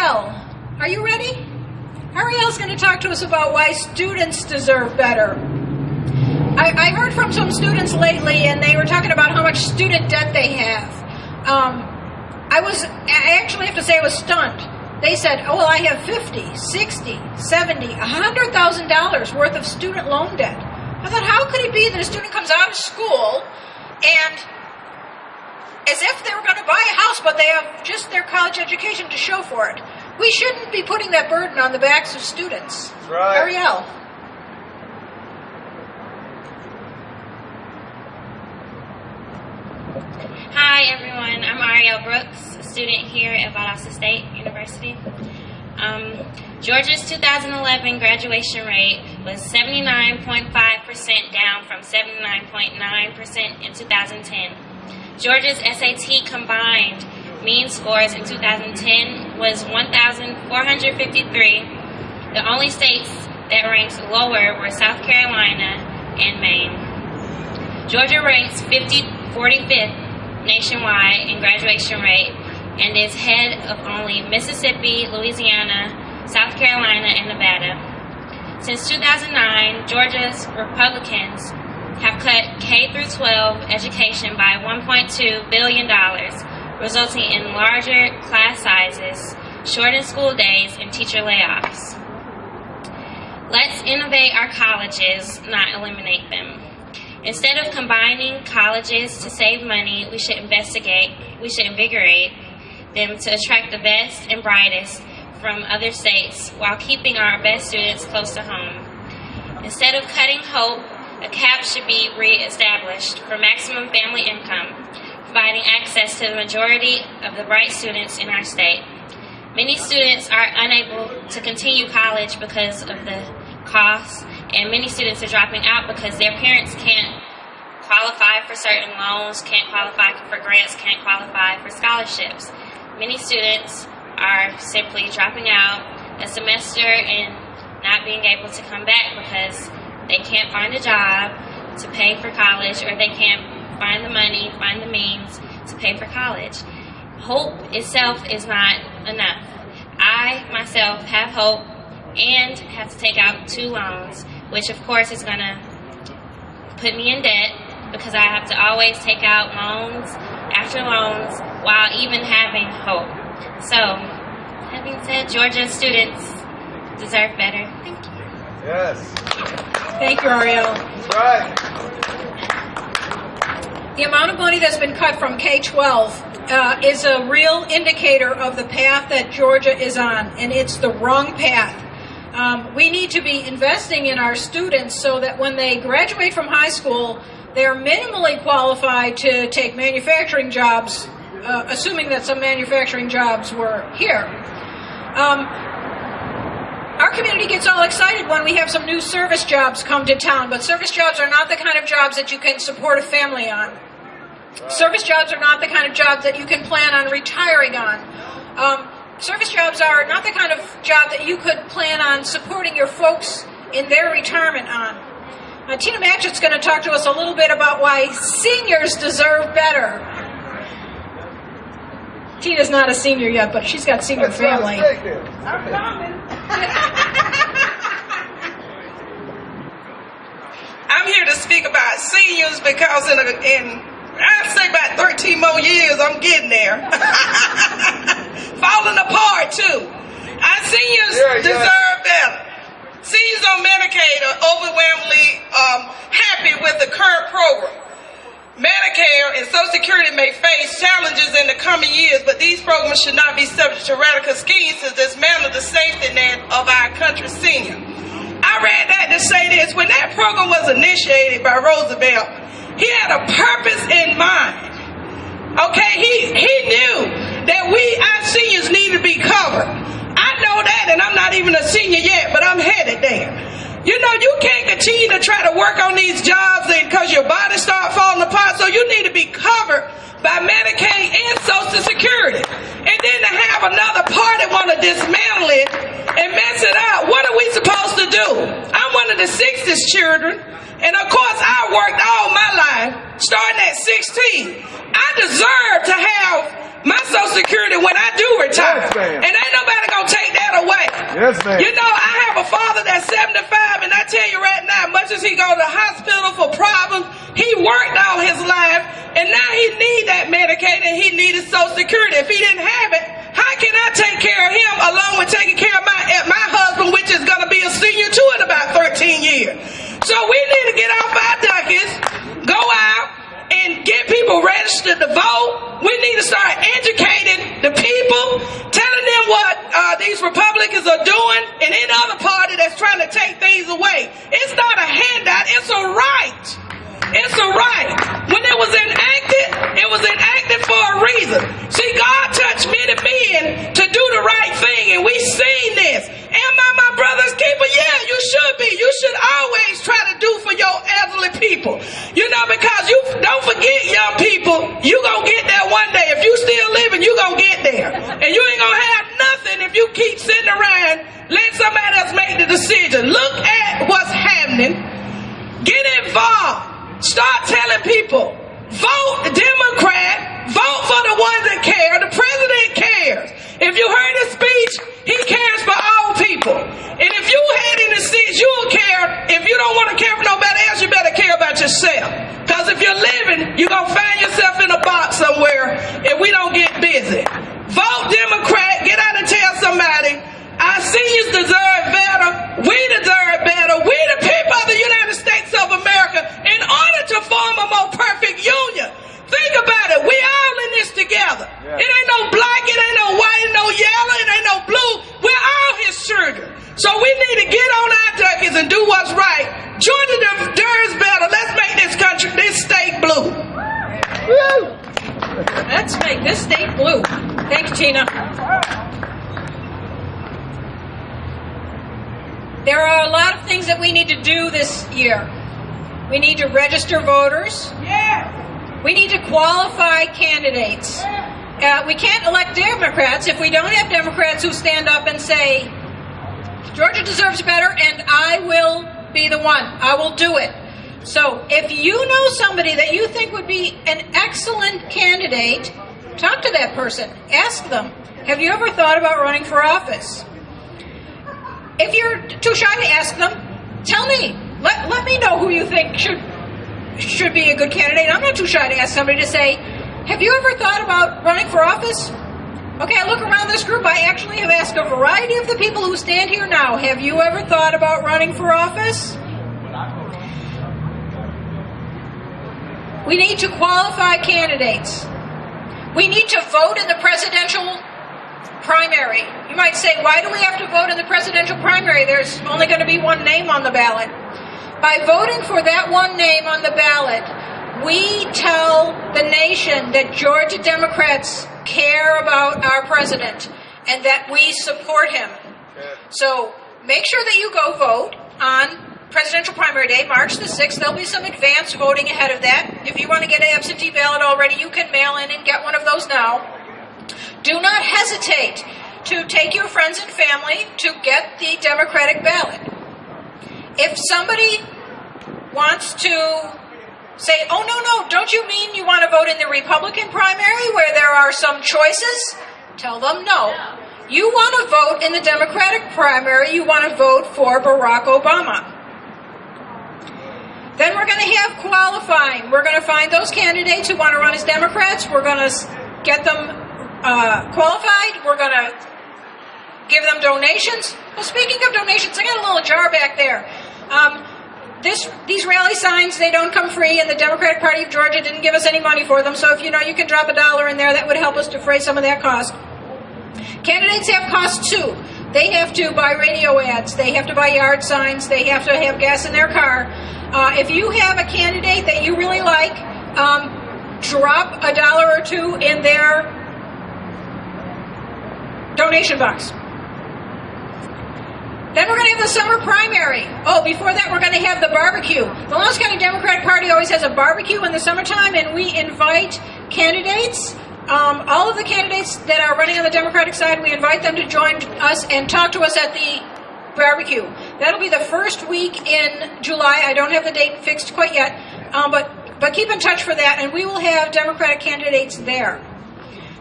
Ariel, are you ready? Ariel's going to talk to us about why students deserve better. I heard from some students lately, and they were talking about how much student debt they have. I actually have to say I was stunned. They said, oh, well, I have $50, $60, $70, $100,000 worth of student loan debt. I thought, how could it be that a student comes out of school and as if they were going to buy a house, but they have just their college education to show for it? We shouldn't be putting that burden on the backs of students. That's right. Ariel. Hi everyone, I'm Ariel Brooks, a student here at Valdosta State University. Georgia's 2011 graduation rate was 79.5%, down from 79.9% in 2010. Georgia's SAT combined mean scores in 2010 was 1,453. The only states that ranked lower were South Carolina and Maine. Georgia ranks 45th nationwide in graduation rate and is head of only Mississippi, Louisiana, South Carolina, and Nevada. Since 2009, Georgia's Republicans have cut K-12 education by $1.2 billion, resulting in larger class sizes, shortened school days, and teacher layoffs. Let's innovate our colleges, not eliminate them. Instead of combining colleges to save money, we should invigorate them to attract the best and brightest from other states while keeping our best students close to home. Instead of cutting hope, a cap should be re-established for maximum family income, providing access to the majority of the bright students in our state. Many students are unable to continue college because of the cost, and many students are dropping out because their parents can't qualify for certain loans, can't qualify for grants, can't qualify for scholarships. Many students are simply dropping out a semester and not being able to come back because they can't find a job to pay for college, or they can't find the money, find the means to pay for college. Hope itself is not enough. I myself have hope and have to take out 2 loans, which of course is going to put me in debt because I have to always take out loans after loans while even having hope. So, that being said, Georgia students deserve better. Thank you. Yes. Thank you, Ariel. That's right. The amount of money that's been cut from K-12 is a real indicator of the path that Georgia is on, and it's the wrong path. We need to be investing in our students so that when they graduate from high school, they're minimally qualified to take manufacturing jobs, assuming that some manufacturing jobs were here. Our community gets all excited when we have some new service jobs come to town, but service jobs are not the kind of jobs that you can support a family on. Service jobs are not the kind of jobs that you can plan on retiring on. Service jobs are not the kind of job that you could plan on supporting your folks in their retirement on. Tina Matchett's going to talk to us a little bit about why seniors deserve better. Tina's not a senior yet, but she's got senior family. I'm coming. I'm here to speak about seniors because in I'd say about 13 more years, I'm getting there. Falling apart, too. Our seniors deserve better. Seniors on Medicaid are overwhelmingly happy with the current program. Medicare and Social Security may face challenges in the coming years, but these programs should not be subject to radical schemes to dismantle the safety net of our country's seniors. I read that to say this. When that program was initiated by Roosevelt, he had a purpose in mind. Okay, he knew that our seniors need to be covered. I know that, and I'm not even a senior yet, but I'm headed there. You know, you can't continue to try to work on these jobs because your body start falling apart, so you need to be covered by Medicaid and Social Security. And then to have another party want to dismantle it and mess it up, what are we supposed to do? I'm one of the 60s children, and of course I worked all my life, starting at 16. I deserve to have my Social Security when I do retire. And ain't nobody gonna Yes, ma'am. You know, I have a father that's 75, and I tell you right now, much as he go to the hospital for problems, he worked all his life, and now he need that Medicaid and he needed Social Security. If he didn't have it, how can I take care of him along with taking care of my husband, which is going to be a senior too in about 13 years? So we need to get off our duckies, go out, and get people registered to vote. We need to start educating the people, telling them what these Republicans are doing and any other party that's trying to take things away. It's not a handout, it's a right. It's a right. When it was enacted for a reason. See, God touched many men to do the right thing, and we seen this. Am I my brother's keeper? Yeah, you should be. You should always try to do for your elderly people. You know, because you don't forget, young people, you gonna get there one day. If you still living, you gonna get there. And you ain't gonna have nothing if you keep sitting around, let somebody else make the decision. Look at what's happening. Get involved. Start telling people, vote Democrat, vote for the ones that care. The president cares. If you heard his speech, he cares for all people. And if you had in the seats, you'll care. If you don't want to care for nobody else, you better care about yourself. Because if you're living, you're going to find yourself in a box somewhere if we don't get busy. Vote Democrat. Get out and tell somebody, our seniors deserve better. We deserve better. We the people of the United States of America, in order to form a more perfect union. Think about it. We all in this together. Yeah. It ain't no black, it ain't no white, no yellow, it ain't no blue. We're all his children. So we need to get on our duckies and do what's right. Georgia deserves better. Let's make this country, this state blue. Woo. Let's make this state blue. Thank you, Tina. There are a lot of things that we need to do this year. We need to register voters. Yeah. We need to qualify candidates. We can't elect Democrats if we don't have Democrats who stand up and say, Georgia deserves better and I will be the one. I will do it. So if you know somebody that you think would be an excellent candidate, talk to that person. Ask them, have you ever thought about running for office? If you're too shy to ask them, tell me. Let me know who you think should be a good candidate. I'm not too shy to ask somebody to say, have you ever thought about running for office? Okay, I look around this group. I actually have asked a variety of the people who stand here now, have you ever thought about running for office? We need to qualify candidates. We need to vote in the presidential primary. You might say, why do we have to vote in the presidential primary? There's only going to be one name on the ballot. By voting for that one name on the ballot, we tell the nation that Georgia Democrats care about our president and that we support him. So make sure that you go vote on presidential primary day, March the 6th. There'll be some advance voting ahead of that. If you want to get an absentee ballot already, you can mail in and get one of those now. Do not hesitate to take your friends and family to get the Democratic ballot. If somebody wants to say, oh, no, don't you mean you want to vote in the Republican primary where there are some choices? Tell them no. You want to vote in the Democratic primary, you want to vote for Barack Obama. Then we're going to have qualifying. We're going to find those candidates who want to run as Democrats. We're going to get them qualified. We're going to give them donations. Well, speaking of donations, I got a little jar back there. These rally signs, they don't come free, and the Democratic Party of Georgia didn't give us any money for them. So if you can drop $1 in there, that would help us defray some of that cost. Candidates have costs too. They have to buy radio ads. They have to buy yard signs. They have to have gas in their car. If you have a candidate that you really like, drop $1 or $2 in their donation box. Then we're going to have the summer primary. Oh, before that, we're going to have the barbecue. The Lowndes County Democratic Party always has a barbecue in the summertime, and we invite candidates. All of the candidates that are running on the Democratic side, we invite them to join us and talk to us at the barbecue. That'll be the first week in July. I don't have the date fixed quite yet, but keep in touch for that, and we will have Democratic candidates there.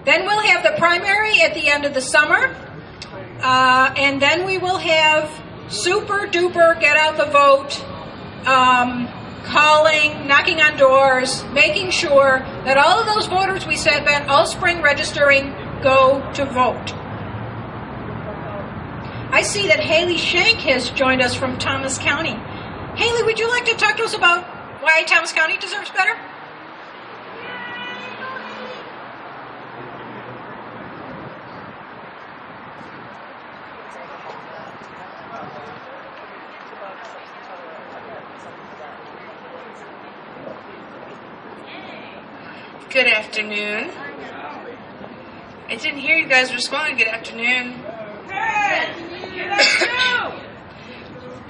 Then we'll have the primary at the end of the summer. And then we will have super duper get out the vote, calling, knocking on doors, making sure that all of those voters we spent all spring registering go to vote. I see that Haley Shank has joined us from Thomas County. Haley, would you like to talk to us about why Thomas County deserves better? Good afternoon. I didn't hear you guys respond. Good afternoon.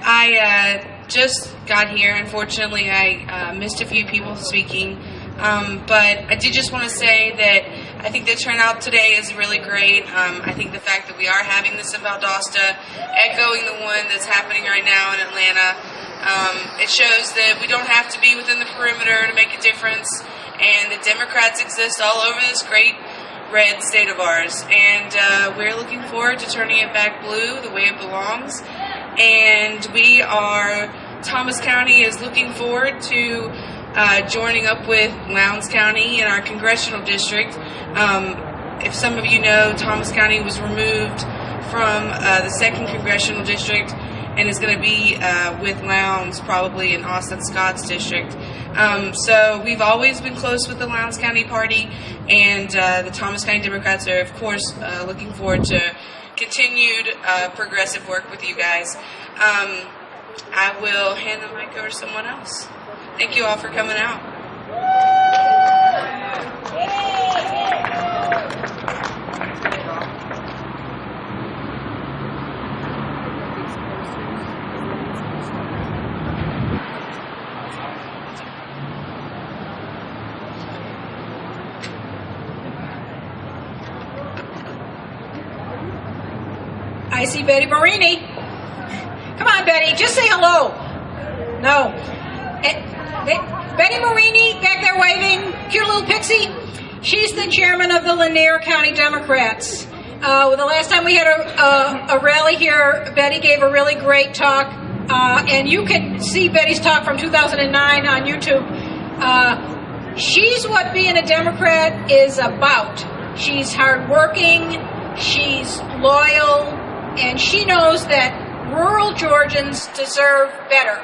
I just got here. Unfortunately, I missed a few people speaking. But I did just want to say that I think the turnout today is really great. I think the fact that we are having this in Valdosta, echoing the one that's happening right now in Atlanta, it shows that we don't have to be within the perimeter to make a difference. And the Democrats exist all over this great red state of ours. And we're looking forward to turning it back blue the way it belongs. And Thomas County is looking forward to joining up with Lowndes County in our congressional district. If some of you know, Thomas County was removed from the 2nd congressional district and is going to be with Lowndes probably in Austin Scott's district. So we've always been close with the Lowndes County Party, and the Thomas County Democrats are, of course, looking forward to continued progressive work with you guys. I will hand the mic over to someone else. Thank you all for coming out. I see Betty Marini. Come on, Betty, just say hello. No. Betty Marini, back there waving, cute little pixie. She's the chairman of the Lanier County Democrats. The last time we had a rally here, Betty gave a really great talk, and you can see Betty's talk from 2009 on YouTube. She's what being a Democrat is about. She's hardworking, she's loyal, and she knows that rural Georgians deserve better.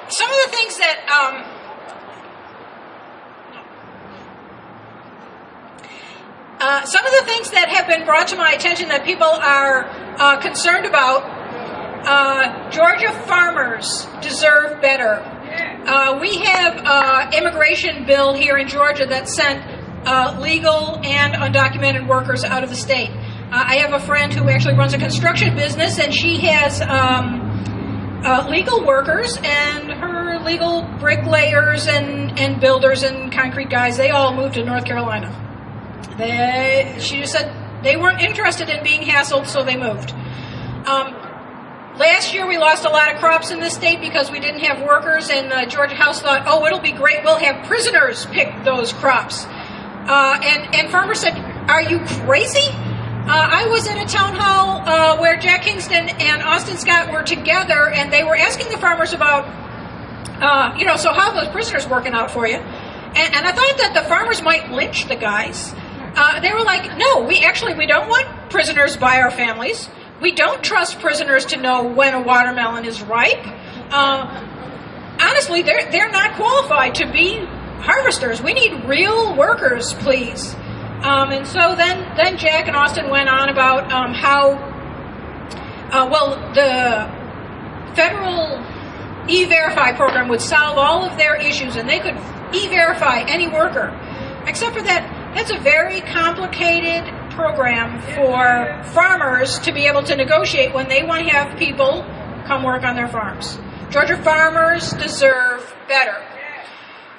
Some of the things that have been brought to my attention that people are concerned about. Georgia farmers deserve better. We have an immigration bill here in Georgia that sent legal and undocumented workers out of the state. I have a friend who actually runs a construction business, and she has legal workers, and her legal bricklayers and builders and concrete guys, they all moved to North Carolina. She just said they weren't interested in being hassled, so they moved. Last year we lost a lot of crops in this state because we didn't have workers, and the Georgia House thought, oh, it'll be great, we'll have prisoners pick those crops. And farmers said, are you crazy? I was at a town hall where Jack Kingston and Austin Scott were together, and they were asking the farmers about, so how are those prisoners working out for you? And I thought that the farmers might lynch the guys. They were like, no, we don't want prisoners by our families. We don't trust prisoners to know when a watermelon is ripe. Honestly, they're not qualified to be harvesters. We need real workers, please. And so then Jack and Austin went on about how the federal E-Verify program would solve all of their issues, and they could E-Verify any worker. Except for that's a very complicated program for farmers to be able to negotiate when they want to have people come work on their farms. Georgia farmers deserve better.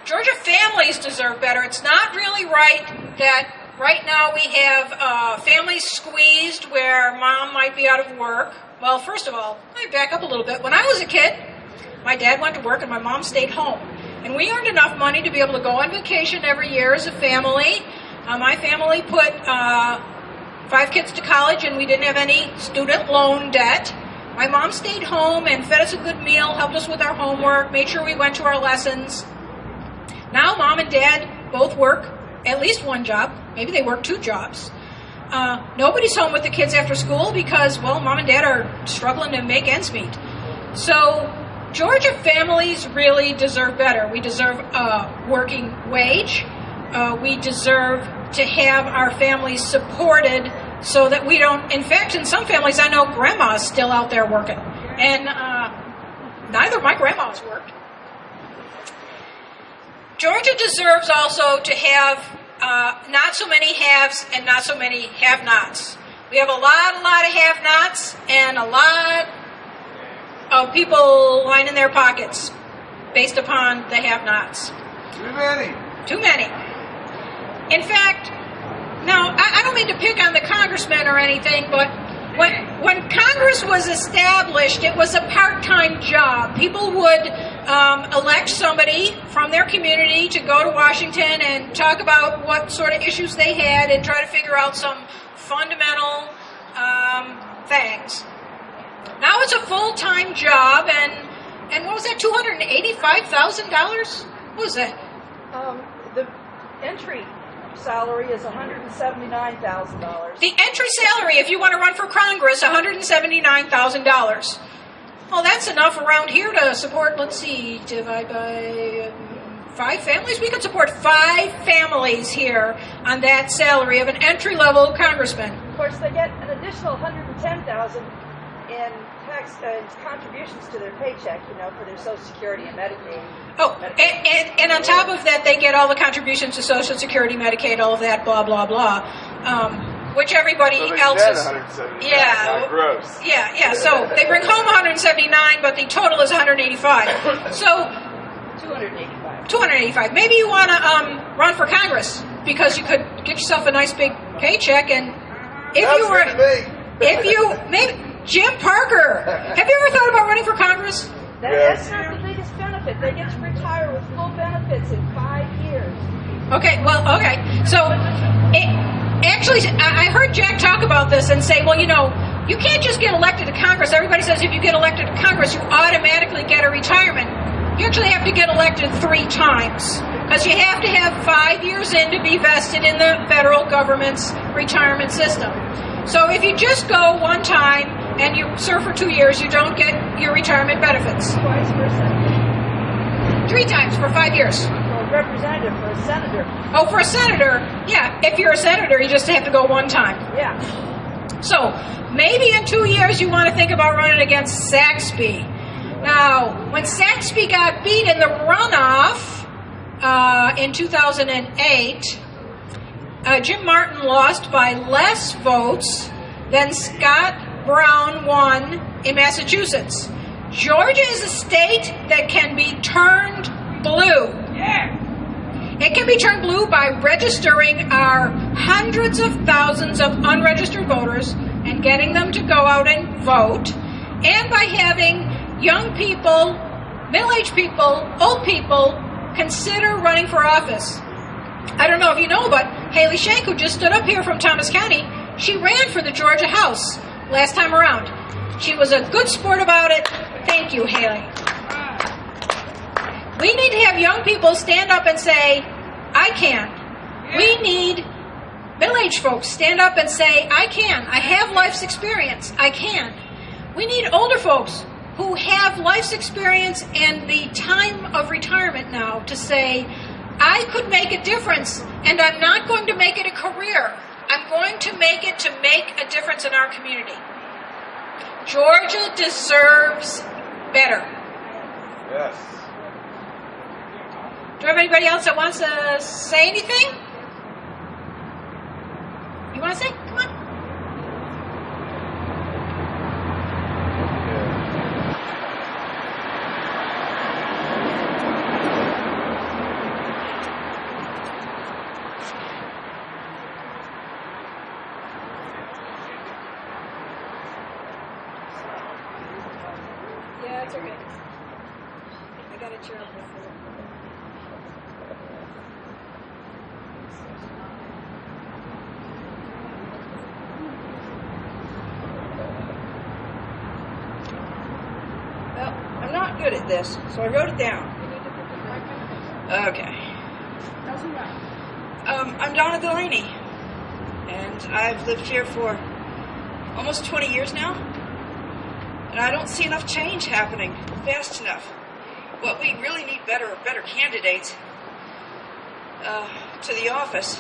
Georgia families deserve better. It's not really right that right now we have families squeezed where mom might be out of work. Well, first of all, let me back up a little bit. When I was a kid, My dad went to work and my mom stayed home. And we earned enough money to be able to go on vacation every year as a family. My family put 5 kids to college and we didn't have any student loan debt. My mom stayed home and fed us a good meal, helped us with our homework, made sure we went to our lessons. Now mom and dad both work at least one job. Maybe they work 2 jobs. Nobody's home with the kids after school because, well, mom and dad are struggling to make ends meet. So Georgia families really deserve better. We deserve a working wage. We deserve to have our families supported so that we don't, in fact, in some families, I know grandma's still out there working. And neither of my grandmas worked. Georgia deserves also to have not so many haves and not so many have-nots. We have a lot of have-nots and a lot of people lining their pockets based upon the have-nots. Too many. Too many. In fact, now, I don't mean to pick on the congressman or anything, but when Congress was established, it was a part-time job. People would elect somebody from their community to go to Washington and talk about what sort of issues they had and try to figure out some fundamental things. Now it's a full-time job, and what was that, $285,000? What was that? The entry salary is $179,000. The entry salary, if you want to run for Congress, $179,000. Well, that's enough around here to support, let's see, divide by 5 families? We could support 5 families here on that salary of an entry-level congressman. Of course, they get an additional $110,000 in tax contributions to their paycheck, for their Social Security and Medicaid. Oh, and on top of that, they get all the contributions to Social Security, Medicaid, all of that, blah, blah, blah, which everybody else is. Yeah. Gross. Yeah. So they bring home 179, but the total is 185. So 285. 285. Maybe you want to run for Congress because you could get yourself a nice big paycheck, and maybe Jim Parker. Have you ever thought about running for Congress? That's not the biggest benefit. They get to retire with full benefits in 5 years. Okay. So, actually, I heard Jack talk about this and say, well, you can't just get elected to Congress. Everybody says if you get elected to Congress, you automatically get a retirement. You actually have to get elected 3 times because you have to have 5 years in to be vested in the federal government's retirement system. So if you just go one time and you serve for 2 years, you don't get your retirement benefits. Twice for a senator. 3 times for 5 years. For a representative, for a senator. Oh, for a senator, yeah. If you're a senator, you just have to go one time. Yeah. So maybe in 2 years you want to think about running against Saxby. Now, when Saxby got beat in the runoff in 2008, Jim Martin lost by less votes than Scott Brown won in Massachusetts. Georgia is a state that can be turned blue. Yeah. It can be turned blue by registering our hundreds of thousands of unregistered voters and getting them to go out and vote, and by having young people, middle-aged people, old people consider running for office. I don't know if you know, but Haley Shank, who just stood up here from Thomas County, she ran for the Georgia House last time around. She was a good sport about it. Thank you, Haley. We need to have young people stand up and say, I can. We need middle-aged folks stand up and say, I can. I have life's experience. I can. We need older folks who have life's experience and the time of retirement now to say, I could make a difference, and I'm not going to make it a career. I'm going to make it to make a difference in our community. Georgia deserves better. Yes. Do we have anybody else that wants to say anything? You want to say? Come on. Yeah, it's okay. got a chair up there. Well, I'm not good at this, so I wrote it down. Okay. I'm Donna Delaney, and I've lived here for almost 20 years now, and I don't see enough change happening fast enough. What we really need are better candidates to the office.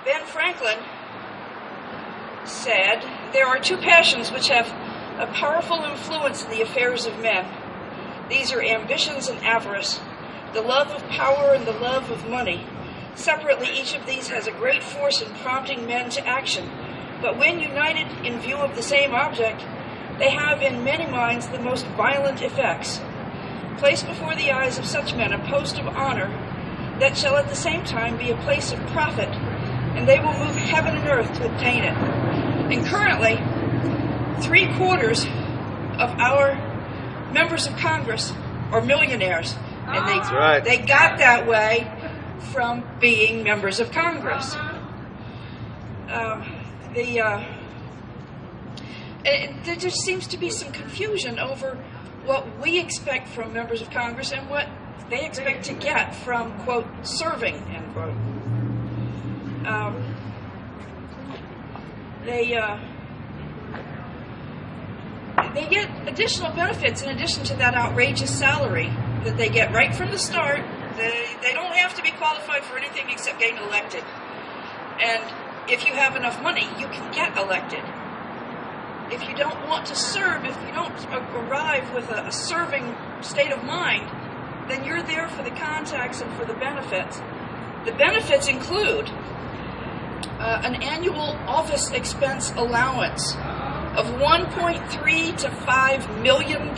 Ben Franklin said, "There are two passions which have a powerful influence in the affairs of men. These are ambitions and avarice, the love of power and the love of money. Separately, each of these has a great force in prompting men to action, but when united in view of the same object, they have in many minds the most violent effects. Place before the eyes of such men a post of honor that shall at the same time be a place of profit, and they will move heaven and earth to obtain it." And currently, 3/4 of our members of Congress are millionaires, and they got that way from being members of Congress. There just seems to be some confusion over what we expect from members of Congress and what they expect to get from, quote, serving, end quote. They get additional benefits in addition to that outrageous salary that they get right from the start. They don't have to be qualified for anything except getting elected. And if you have enough money, you can get elected. If you don't want to serve, if you don't arrive with a serving state of mind, then you're there for the contacts and for the benefits. The benefits include an annual office expense allowance of $1.3 to $5 million